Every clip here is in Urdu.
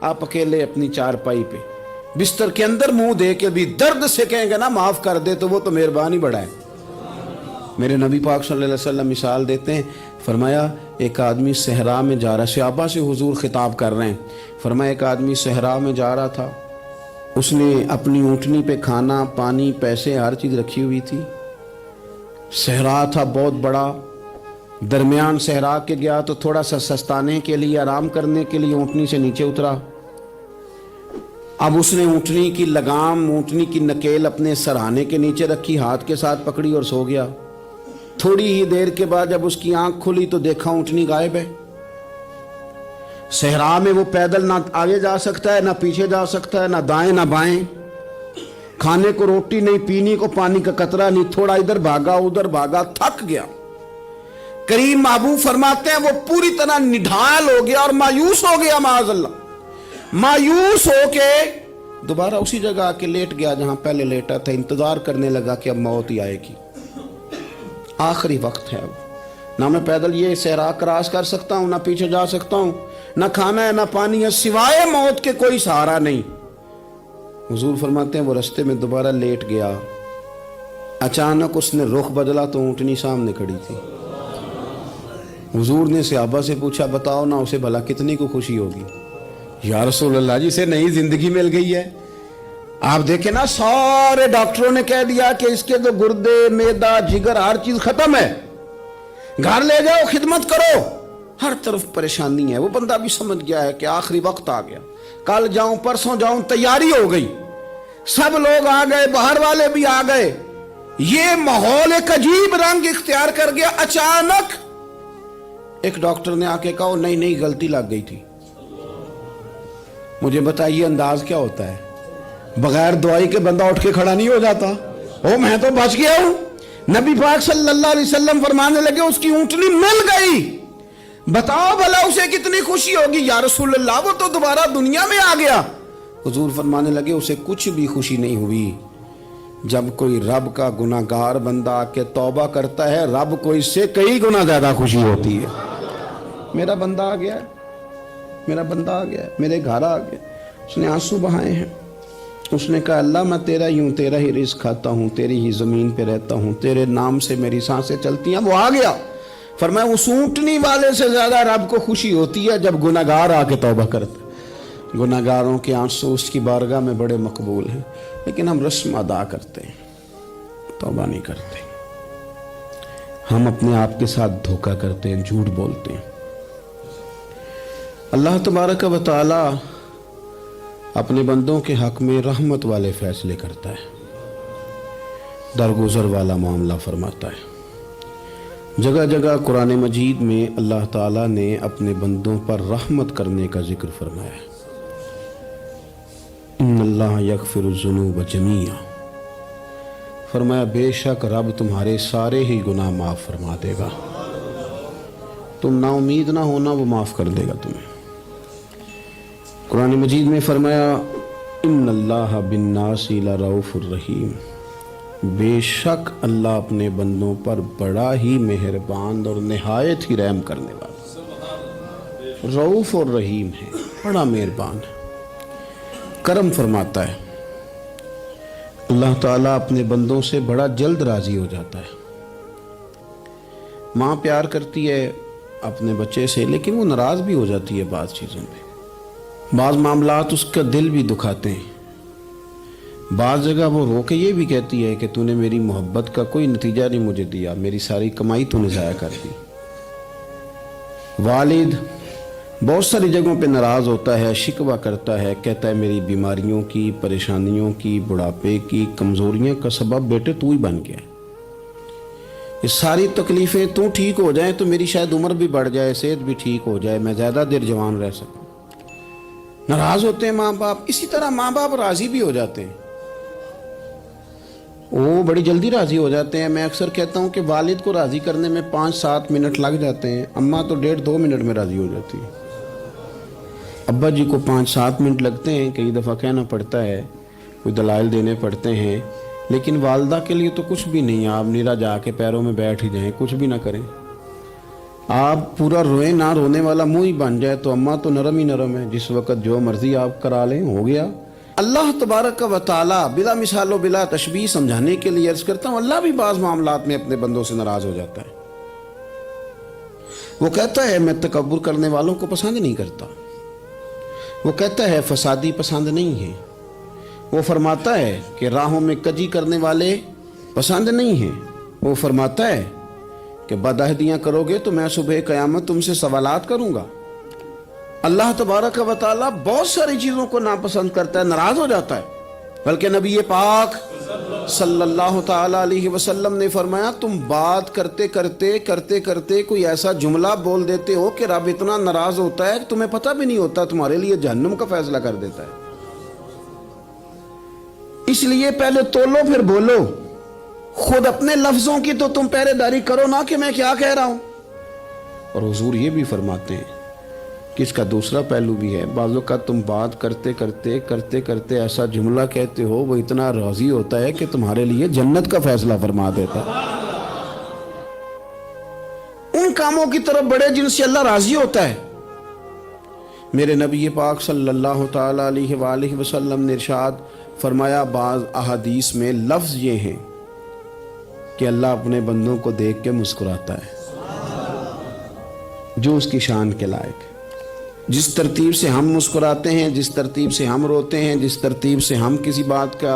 آپ اکیلے اپنی چارپائی پہ بستر کے اندر منہ دے کے بھی درد سے کہیں گے نا معاف کر دے تو وہ تو مہربانی بڑا ہے۔ میرے نبی پاک صلی اللہ علیہ وسلم مثال دیتے ہیں، فرمایا ایک آدمی صحرا میں جا رہا، صحابہ سے حضور خطاب کر رہے ہیں، فرمایا ایک آدمی صحرا میں جا رہا تھا، اس نے اپنی اونٹنی پہ کھانا پانی پیسے ہر چیز رکھی ہوئی تھی، صحرا تھا بہت بڑا، درمیان صحرا کے گیا تو تھوڑا سا سستانے کے لیے آرام کرنے کے لیے اونٹنی سے نیچے اترا۔ اب اس نے اونٹنی کی لگام اونٹنی کی نکیل اپنے سرہانے کے نیچے رکھی، ہاتھ کے ساتھ پکڑی اور سو گیا۔ تھوڑی ہی دیر کے بعد جب اس کی آنکھ کھلی تو دیکھا اونٹنی غائب ہے۔ صحرا میں وہ پیدل نہ آگے جا سکتا ہے نہ پیچھے جا سکتا ہے، نہ دائیں نہ بائیں، کھانے کو روٹی نہیں، پینے کو پانی کا قطرہ نہیں، تھوڑا ادھر بھاگا ادھر بھاگا، تھک گیا۔ کریم محبوب فرماتے ہیں وہ پوری طرح نڈھال ہو گیا اور مایوس ہو گیا، معاذ اللہ، مایوس ہو کے دوبارہ اسی جگہ آ کے لیٹ گیا جہاں پہلے لیٹا تھا، انتظار کرنے لگا کہ اب موت ہی آئے گی، آخری وقت ہے، اب نہ میں پیدل یہ صحرا کراس کر سکتا ہوں، نہ پیچھے جا سکتا ہوں، نہ کھانا ہے نہ پانی ہے، سوائے موت کے کوئی سہارا نہیں۔ حضور فرماتے ہیں وہ رستے میں دوبارہ لیٹ گیا، اچانک اس نے رخ بدلا تو اونٹنی سامنے کھڑی تھی۔ حضور نے صحابہ سے پوچھا بتاؤ نا اسے بھلا کتنی کو خوشی ہوگی؟ یا رسول اللہ جسے نئی زندگی مل گئی ہے۔ آپ دیکھیں نا سارے ڈاکٹروں نے کہہ دیا کہ اس کے تو گردے معدہ جگر ہر چیز ختم ہے، گھر لے جاؤ خدمت کرو، ہر طرف پریشانی ہے۔ وہ بندہ بھی سمجھ گیا ہے کہ آخری وقت آ گیا، کل جاؤں پرسوں جاؤں، تیاری ہو گئی، سب لوگ آ گئے، باہر والے بھی آ گئے، یہ ماحول ایک عجیب رنگ اختیار کر گیا۔ اچانک ایک ڈاکٹر نے آ کے کہا نہیں نہیں غلطی لگ گئی تھی۔ مجھے بتائیے انداز کیا ہوتا ہے؟ بغیر دعائی کے بندہ اٹھ کے کھڑا نہیں ہو جاتا، او میں تو بچ گیا ہوں۔ نبی پاک صلی اللہ علیہ وسلم فرمانے لگے اس کی اونٹنی مل گئی، بتاؤ بھلا اسے کتنی خوشی ہوگی؟ یا رسول اللہ وہ تو دوبارہ دنیا میں آ گیا۔ حضور فرمانے لگے اسے کچھ بھی خوشی نہیں ہوئی۔ جب کوئی رب کا گناہگار بندہ آ کے توبہ کرتا ہے، رب کو اس سے کئی گنا زیادہ خوشی ہوتی ہے۔ میرا بندہ آ گیا، میرا بندہ آ گیا، میرے گھر آ گیا۔ اس نے آنسو بہائے ہیں، اس نے کہا اللہ میں تیرا ہی ہوں، تیرا ہی رزق کھاتا ہوں، تیری ہی زمین پہ رہتا ہوں، تیرے نام سے میری سانسیں چلتی ہیں۔ وہ آ گیا۔ فرمایا اس اونٹنی والے سے زیادہ رب کو خوشی ہوتی ہے جب گناہگار آ کے توبہ کرتا ہے۔ گناہگاروں کے آنسو اس کی بارگاہ میں بڑے مقبول ہیں، لیکن ہم رسم ادا کرتے ہیں، توبہ نہیں کرتے، ہم اپنے آپ کے ساتھ دھوکہ کرتے ہیں، جھوٹ بولتے ہیں۔ اللہ تبارک و تعالی اپنے بندوں کے حق میں رحمت والے فیصلے کرتا ہے، درگزر والا معاملہ فرماتا ہے۔ جگہ جگہ قرآن مجید میں اللہ تعالیٰ نے اپنے بندوں پر رحمت کرنے کا ذکر فرمایا ہے۔ ان اللہ یغفر الذنوب جمیعا، فرمایا بے شک رب تمہارے سارے ہی گناہ معاف فرما دے گا، تم نا امید نہ ہونا، وہ معاف کر دے گا تمہیں۔ قرآن مجید میں فرمایا ان اللہ بالناس لرؤوف الرحیم، بے شک اللہ اپنے بندوں پر بڑا ہی مہربان اور نہایت ہی رحم کرنے والا، رؤوف اور رحیم ہے، بڑا مہربان ہے، کرم فرماتا ہے۔ اللہ تعالیٰ اپنے بندوں سے بڑا جلد راضی ہو جاتا ہے۔ ماں پیار کرتی ہے اپنے بچے سے، لیکن وہ ناراض بھی ہو جاتی ہے بعض چیزوں پہ، بعض معاملات اس کا دل بھی دکھاتے ہیں، بعض جگہ وہ رو کے یہ بھی کہتی ہے کہ تو نے میری محبت کا کوئی نتیجہ نہیں مجھے دیا، میری ساری کمائی تو نے ضائع کر دی۔ والد بہت ساری جگہوں پہ ناراض ہوتا ہے، شکوہ کرتا ہے، کہتا ہے میری بیماریوں کی، پریشانیوں کی، بڑھاپے کی، کمزوریاں کا سبب بیٹے تو ہی بن گیا، یہ ساری تکلیفیں تو ٹھیک ہو جائیں تو میری شاید عمر بھی بڑھ جائے، صحت بھی ٹھیک ہو جائے، میں زیادہ دیر جوان رہ سکوں۔ ناراض ہوتے ہیں ماں باپ۔ اسی طرح ماں باپ راضی بھی ہو جاتے ہیں، وہ بڑی جلدی راضی ہو جاتے ہیں۔ میں اکثر کہتا ہوں کہ والد کو راضی کرنے میں 5-7 منٹ لگ جاتے ہیں، اماں تو 1.5-2 منٹ میں راضی ہو جاتی ہے۔ ابا جی کو 5-7 منٹ لگتے ہیں، کئی دفعہ کہنا پڑتا ہے، کوئی دلائل دینے پڑتے ہیں، لیکن والدہ کے لیے تو کچھ بھی نہیں، آپ نیرا جا کے پیروں میں بیٹھ ہی جائیں، کچھ بھی نہ کریں، آپ پورا روئیں نہ رونے والا منہ ہی بن جائے تو اماں تو نرم ہی نرم ہے، جس وقت جو مرضی آپ کرا لیں ہو گیا۔ اللہ تبارک و تعالیٰ بلا مثال و بلا تشبیہ سمجھانے کے لیے عرض کرتا ہوں، اللہ بھی بعض معاملات میں اپنے بندوں سے ناراض ہو جاتا ہے۔ وہ کہتا ہے میں تکبر کرنے والوں کو پسند نہیں کرتا، وہ کہتا ہے فسادی پسند نہیں ہے، وہ فرماتا ہے کہ راہوں میں کجی کرنے والے پسند نہیں ہیں، وہ فرماتا ہے کہ بدعہدیاں کرو گے تو میں صبح قیامت تم سے سوالات کروں گا۔ اللہ تبارک و تعالیٰ بہت ساری چیزوں کو ناپسند کرتا ہے، ناراض ہو جاتا ہے، بلکہ نبی پاک صلی اللہ تعالیٰ علیہ وسلم نے فرمایا تم بات کرتے کرتے کوئی ایسا جملہ بول دیتے ہو کہ رب اتنا ناراض ہوتا ہے کہ تمہیں پتہ بھی نہیں ہوتا، تمہارے لیے جہنم کا فیصلہ کر دیتا ہے۔ اس لیے پہلے تولو پھر بولو، خود اپنے لفظوں کی تو تم پہرے داری کرو نا کہ میں کیا کہہ رہا ہوں۔ اور حضور یہ بھی فرماتے ہیں کہ اس کا دوسرا پہلو بھی ہے، بعض اوقات تم بات کرتے ایسا جملہ کہتے ہو وہ اتنا راضی ہوتا ہے کہ تمہارے لیے جنت کا فیصلہ فرما دیتا ہے۔ ان کاموں کی طرف بڑے جن سے اللہ راضی ہوتا ہے۔ میرے نبی پاک صلی اللہ تعالی علیہ وآلہ وسلم نے ارشاد فرمایا، بعض احادیث میں لفظ یہ ہیں کہ اللہ اپنے بندوں کو دیکھ کے مسکراتا ہے جو اس کی شان کے لائق ہے۔ جس ترتیب سے ہم مسکراتے ہیں، جس ترتیب سے ہم روتے ہیں، جس ترتیب سے ہم کسی بات کا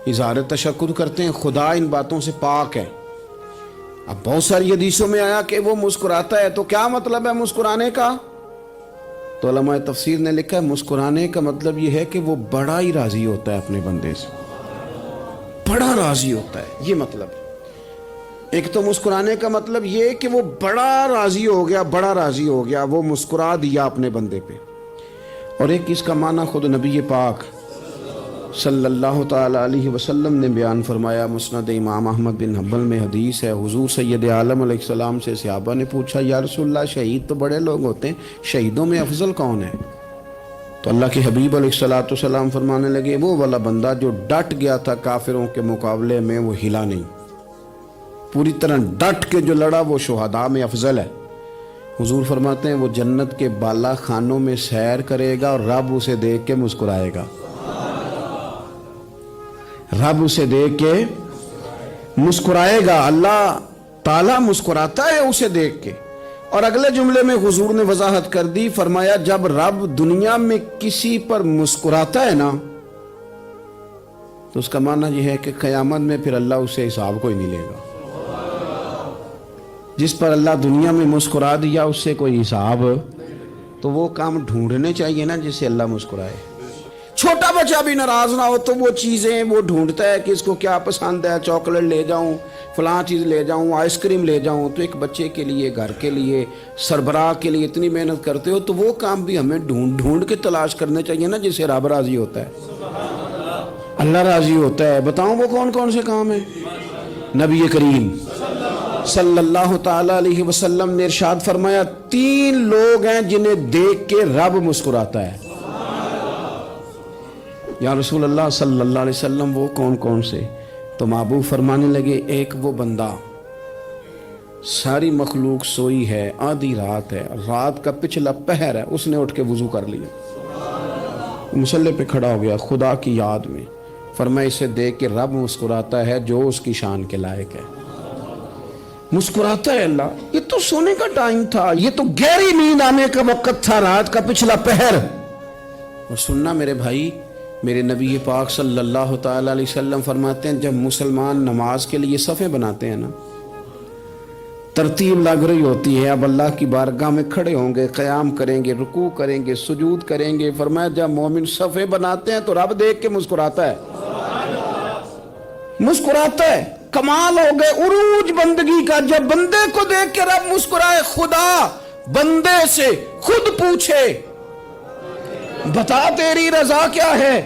اظہار تشکر کرتے ہیں، خدا ان باتوں سے پاک ہے۔ اب بہت ساری حدیثوں میں آیا کہ وہ مسکراتا ہے، تو کیا مطلب ہے مسکرانے کا؟ تو علماء تفسیر نے لکھا ہے مسکرانے کا مطلب یہ ہے کہ وہ بڑا ہی راضی ہوتا ہے اپنے بندے سے، بڑا راضی ہوتا ہے، یہ مطلب ہے۔ ایک تو مسکرانے کا مطلب یہ کہ وہ بڑا راضی ہو گیا، وہ مسکرا دیا اپنے بندے پہ۔ اور ایک اس کا معنی خود نبی پاک صلی اللہ تعالی علیہ وسلم نے بیان فرمایا، مسند امام احمد بن حنبل میں حدیث ہے، حضور سید عالم علیہ السلام سے صحابہ نے پوچھا یا رسول اللہ شہید تو بڑے لوگ ہوتے ہیں، شہیدوں میں افضل کون ہے؟ تو اللہ کے حبیب علیہ السلام فرمانے لگے وہ والا بندہ جو ڈٹ گیا تھا کافروں کے مقابلے میں، وہ ہلا نہیں، پوری طرح ڈٹ کے جو لڑا وہ شہداء میں افضل ہے۔ حضور فرماتے ہیں وہ جنت کے بالا خانوں میں سیر کرے گا اور رب اسے دیکھ کے مسکرائے گا، رب اسے دیکھ کے مسکرائے گا، اللہ تعالیٰ مسکراتا ہے اسے دیکھ کے۔ اور اگلے جملے میں حضور نے وضاحت کر دی، فرمایا جب رب دنیا میں کسی پر مسکراتا ہے نا تو اس کا معنی یہ ہے کہ قیامت میں پھر اللہ اسے حساب کوئی نہیں لے گا۔ جس پر اللہ دنیا میں مسکرا دیا اس سے کوئی حساب، تو وہ کام ڈھونڈنے چاہیے نا جس سے اللہ مسکرائے۔ چھوٹا بچہ بھی ناراض نہ ہو تو وہ چیزیں وہ ڈھونڈتا ہے کہ اس کو کیا پسند ہے، چاکلیٹ لے جاؤں، فلاں چیز لے جاؤں، آئس کریم لے جاؤں۔ تو ایک بچے کے لیے، گھر کے لیے، سربراہ کے لیے اتنی محنت کرتے ہو تو وہ کام بھی ہمیں ڈھونڈ کے تلاش کرنے چاہیے نا جس سے رب راضی ہوتا ہے، اللہ راضی ہوتا ہے۔ بتاؤں وہ کون کون سے کام ہیں؟ نبی کریم صلی اللہ تعالی علیہ وسلم نے ارشاد فرمایا 3 لوگ ہیں جنہیں دیکھ کے رب مسکراتا ہے۔ یا رسول اللہ صلی اللہ علیہ وسلم وہ کون کون سے؟ تو محبوب فرمانے لگے ایک وہ بندہ ساری مخلوق سوئی ہے، آدھی رات ہے، رات کا پچھلا پہر ہے، اس نے اٹھ کے وضو کر لیا، مصلی پہ کھڑا ہو گیا خدا کی یاد میں، فرمایا اسے دیکھ کے رب مسکراتا ہے جو اس کی شان کے لائق ہے۔ مسکراتا ہے اللہ۔ یہ تو سونے کا ٹائم تھا، یہ تو گہری نیند آنے کا وقت تھا، رات کا پچھلا پہر۔ اور سننا میرے بھائی، میرے نبی پاک صلی اللہ تعالی علیہ وسلم فرماتے ہیں جب مسلمان نماز کے لیے صفیں بناتے ہیں نا، ترتیب لگ رہی ہوتی ہے، اب اللہ کی بارگاہ میں کھڑے ہوں گے، قیام کریں گے، رکوع کریں گے، سجود کریں گے، فرمایا جب مومن صفیں بناتے ہیں تو رب دیکھ کے مسکراتا ہے، مسکراتا ہے۔ کمال ہو گئے عروج بندگی کا، جب بندے کو دیکھ کے رب مسکرائے، خدا بندے سے خود پوچھے بتا تیری رضا کیا ہے،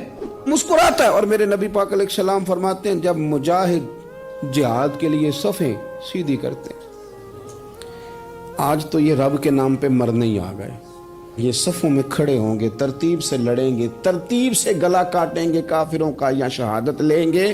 مسکراتا ہے۔ اور میرے نبی پاک علیہ السلام فرماتے ہیں جب مجاہد جہاد کے لیے صفیں سیدھی کرتے ہیں، آج تو یہ رب کے نام پہ مرنے ہی آ گئے، یہ صفوں میں کھڑے ہوں گے، ترتیب سے لڑیں گے، ترتیب سے گلا کاٹیں گے کافروں کا یا شہادت لیں گے۔